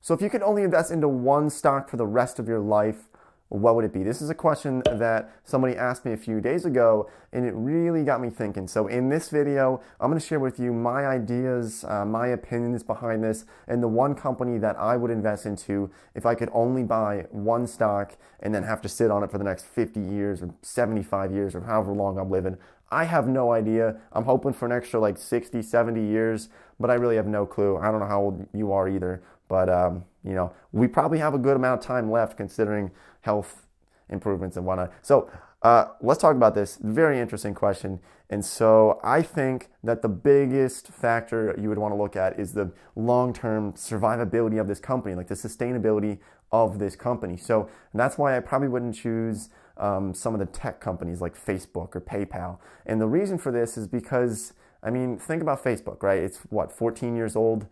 So if you could only invest into one stock for the rest of your life, what would it be? This is a question that somebody asked me a few days ago, and it really got me thinking. So in this video, I'm going to share with you my ideas, my opinions behind this, and the one company that I would invest into if I could only buy one stock and then have to sit on it for the next 50 years or 75 years or however long I'm living. I have no idea. I'm hoping for an extra like 60, 70 years, but I really have no clue. I don't know how old you are either. But, we probably have a good amount of time left considering health improvements and whatnot. So let's talk about this. Very interesting question. And so I think that the biggest factor you would want to look at is the long-term survivability of this company, like the sustainability of this company. So that's why I probably wouldn't choose some of the tech companies like Facebook or PayPal. And the reason for this is because, think about Facebook, right? It's 14 years old.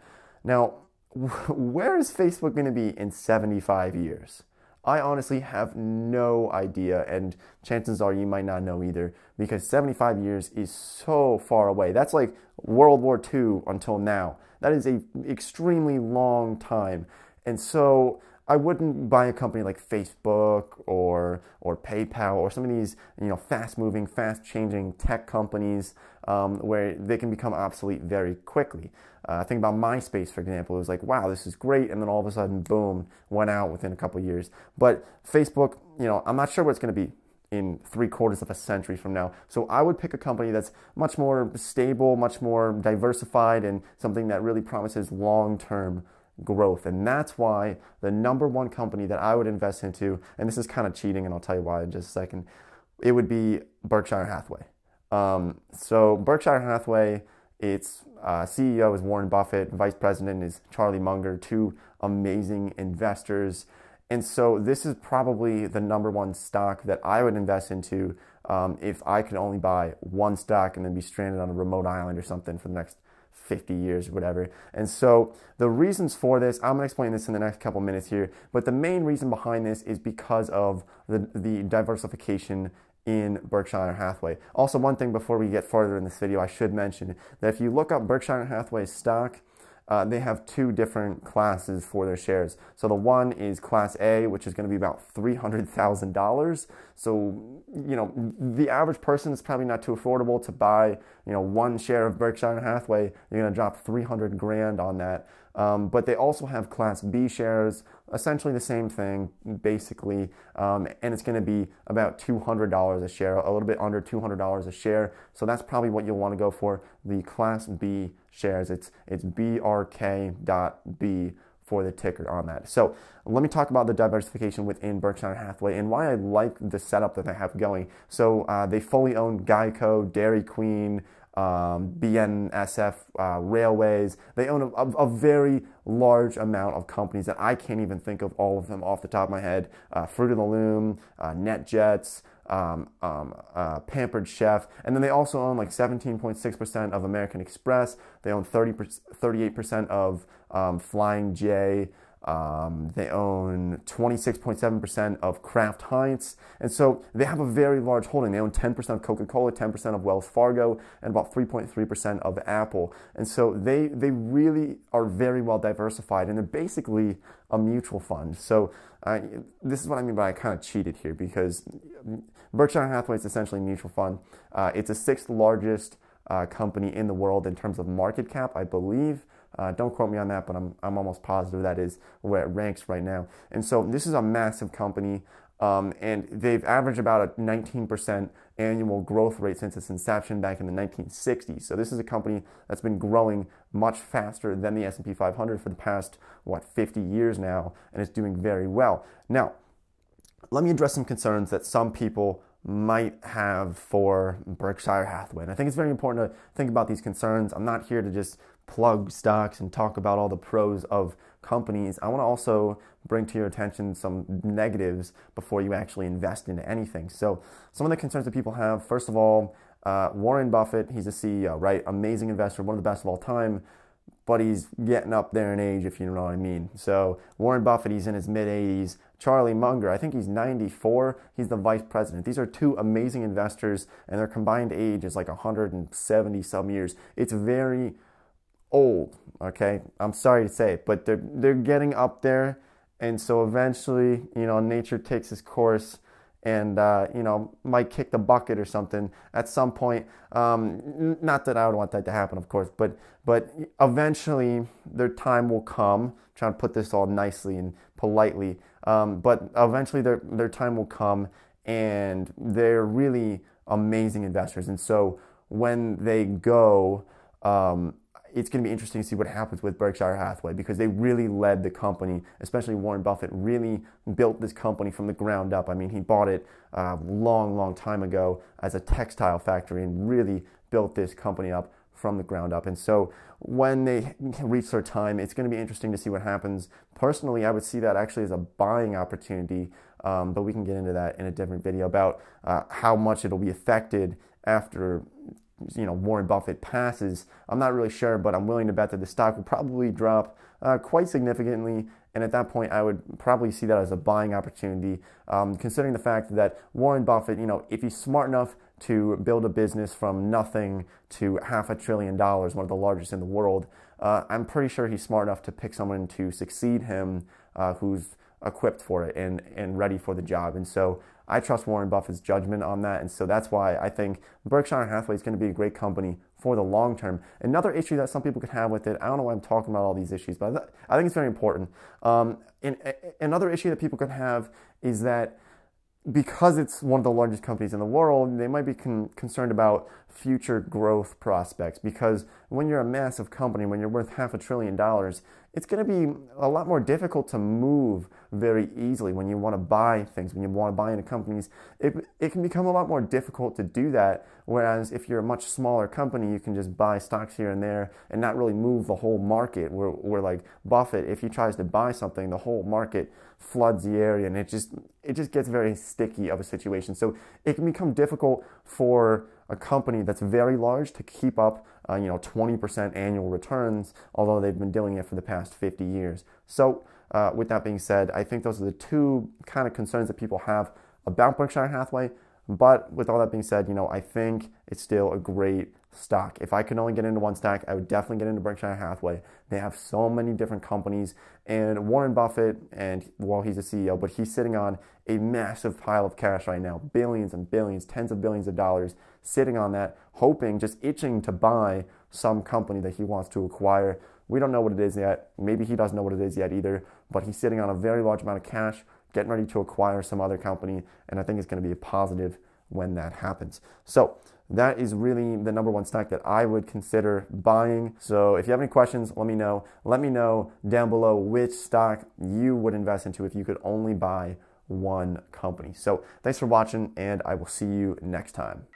Now, where is Facebook going to be in 75 years? I honestly have no idea, and chances are you might not know either, because 75 years is so far away. That's like World War II until now. That is an extremely long time. And so I wouldn't buy a company like Facebook or PayPal or some of these fast-moving, fast-changing tech companies where they can become obsolete very quickly. Think about MySpace, for example. It was like, wow, this is great, and then all of a sudden, boom, went out within a couple of years. But Facebook, I'm not sure what it's going to be in 3/4 of a century from now. So I would pick a company that's much more stable, much more diversified, and something that really promises long-term growth. And that's why the number one company that I would invest into, and this is kind of cheating, and I'll tell you why in just a second, it would be Berkshire Hathaway. So Berkshire Hathaway, its CEO is Warren Buffett, vice president is Charlie Munger, two amazing investors. And so this is probably the number one stock that I would invest into if I could only buy one stock and then be stranded on a remote island or something for the next 50 years or whatever. And so the reasons for this, I'm going to explain this in the next couple minutes here, but the main reason behind this is because of the diversification in Berkshire Hathaway. Also, one thing before we get further in this video, I should mention that if you look up Berkshire Hathaway stock, they have two different classes for their shares. So the one is Class A, which is going to be about $300,000. So, the average person is probably not too affordable to buy, one share of Berkshire Hathaway. You're going to drop 300 grand on that. But they also have Class B shares, essentially the same thing, basically, and it's going to be about $200 a share, a little bit under $200 a share. So that's probably what you'll want to go for, the Class B shares. It's BRK.B for the ticker on that. So let me talk about the diversification within Berkshire Hathaway and why I like the setup that they have going. So they fully own Geico, Dairy Queen, BNSF, Railways. They own a very large amount of companies that I can't even think of all of them off the top of my head. Fruit of the Loom, NetJets, Pampered Chef, and then they also own like 17.6% of American Express. They own 38% of Flying J. They own 26.7% of Kraft Heinz. And so they have a very large holding. They own 10% of Coca-Cola, 10% of Wells Fargo, and about 3.3% of Apple. And so they really are very well diversified, and they're basically a mutual fund. So this is what I mean by I kind of cheated here, because Berkshire Hathaway is essentially a mutual fund. It's the sixth largest company in the world in terms of market cap, I believe. Don't quote me on that, but I'm almost positive that is where it ranks right now. And so this is a massive company, and they've averaged about a 19% annual growth rate since its inception back in the 1960s. So this is a company that's been growing much faster than the S&P 500 for the past, 50 years now, and it's doing very well. Now, let me address some concerns that some people might have for Berkshire Hathaway. And I think it's very important to think about these concerns. I'm not here to just plug stocks and talk about all the pros of companies. I want to also bring to your attention some negatives before you actually invest into anything. So some of the concerns that people have, first of all, Warren Buffett, he's a CEO, right? Amazing investor, one of the best of all time, but he's getting up there in age, if you know what I mean. So Warren Buffett, he's in his mid-80s. Charlie Munger, I think he's 94. He's the vice president. These are two amazing investors, and their combined age is like 170 some years. It's very old. Okay, I'm sorry to say it, but they're getting up there, and so eventually, nature takes its course, and might kick the bucket or something at some point. Not that I would want that to happen, of course, but eventually their time will come. I'm trying to put this all nicely and politely, but eventually their time will come, and they're really amazing investors. And so when they go, it's going to be interesting to see what happens with Berkshire Hathaway, because they really led the company, especially Warren Buffett really built this company from the ground up. I mean, he bought it a long time ago as a textile factory and really built this company up from the ground up. And so when they reach their time, it's going to be interesting to see what happens. Personally, I would see that actually as a buying opportunity, but we can get into that in a different video about how much it'll be affected after Warren Buffett passes. I'm not really sure, but I'm willing to bet that the stock will probably drop quite significantly. And at that point, I would probably see that as a buying opportunity, considering the fact that Warren Buffett, if he's smart enough to build a business from nothing to $500 billion, one of the largest in the world, I'm pretty sure he's smart enough to pick someone to succeed him who's equipped for it and ready for the job. And so I trust Warren Buffett's judgment on that. And so that's why I think Berkshire Hathaway is going to be a great company for the long term. Another issue that some people could have with it, I don't know why I'm talking about all these issues, but I think it's very important. And another issue that people could have is that because it's one of the largest companies in the world, they might be concerned about future growth prospects, because when you're a massive company, when you're worth $500 billion, it's going to be a lot more difficult to move very easily when you want to buy things, when you want to buy into companies. It can become a lot more difficult to do that, whereas if you're a much smaller company, you can just buy stocks here and there and not really move the whole market, where like Buffett, if he tries to buy something, the whole market floods the area, and it just gets very sticky of a situation. So it can become difficult for a company that's very large to keep up 20% annual returns, although they've been doing it for the past 50 years. So with that being said, I think those are the two kind of concerns that people have about Berkshire Hathaway. But with all that being said, I think it's still a great stock. If I could only get into one stock, I would definitely get into Berkshire Hathaway. They have so many different companies, and Warren Buffett, and well, he's a CEO, but he's sitting on a massive pile of cash right now, billions and billions, tens of billions of dollars sitting on that, hoping, just itching to buy some company that he wants to acquire. We don't know what it is yet. Maybe he doesn't know what it is yet either, but he's sitting on a very large amount of cash, getting ready to acquire some other company, and I think it's going to be a positive when that happens. So that is really the number one stock that I would consider buying. So if you have any questions, let me know. Let me know down below which stock you would invest into if you could only buy one company. So thanks for watching, and I will see you next time.